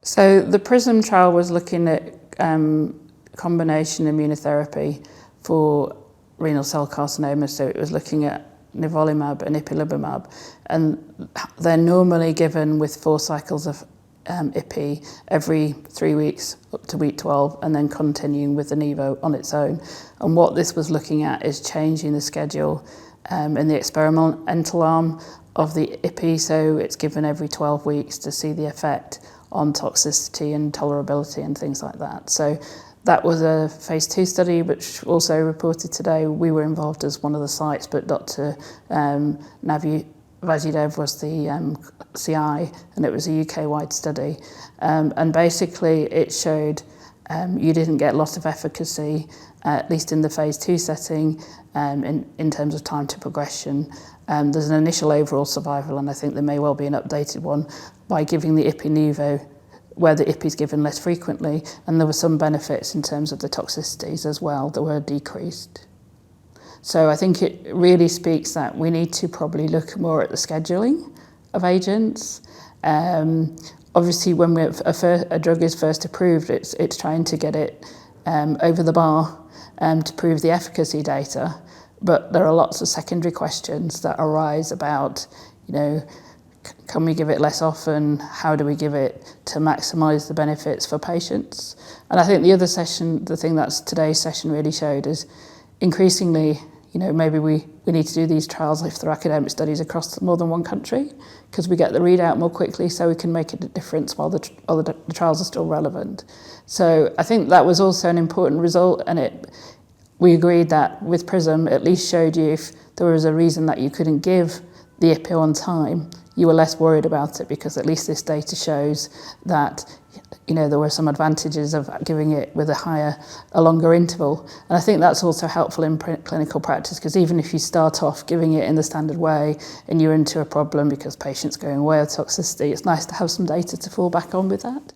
So the PRISM trial was looking at combination immunotherapy for renal cell carcinoma. So it was looking at Nivolumab and Ipilimumab, and they're normally given with 4 cycles of Ipi every 3 weeks up to week 12, and then continuing with the Nivo on its own. And what this was looking at is changing the schedule in the experimental arm of the Ipi, so it's given every 12 weeks to see the effect on toxicity and tolerability and things like that. So that was a phase 2 study, which also reported today. We were involved as one of the sites, but Dr. Vajidev was the CI, and it was a UK-wide study. And basically it showed you didn't get lots of efficacy, at least in the phase 2 setting, in terms of time to progression. There's an initial overall survival, and I think there may well be an updated one, by giving the Ipi-Nivo, where the Ipi is given less frequently, and there were some benefits in terms of the toxicities as well that were decreased. So I think it really speaks that we need to probably look more at the scheduling of agents. Obviously, when a drug is first approved, it's trying to get it over the bar to prove the efficacy data. But there are lots of secondary questions that arise about, can we give it less often? How do we give it to maximise the benefits for patients? And I think the other session, the thing that today's session really showed is increasingly, maybe we need to do these trials if they're academic studies across more than one country, because we get the readout more quickly, so we can make a difference while the trials are still relevant. So I think that was also an important result, and we agreed that with PRISM, at least showed you if there was a reason that you couldn't give the Ipi on time, you were less worried about it, because at least this data shows that there were some advantages of giving it with a longer interval. And I think that's also helpful in clinical practice, because even if you start off giving it in the standard way and you're into a problem because patients going away with toxicity, it's nice to have some data to fall back on with that.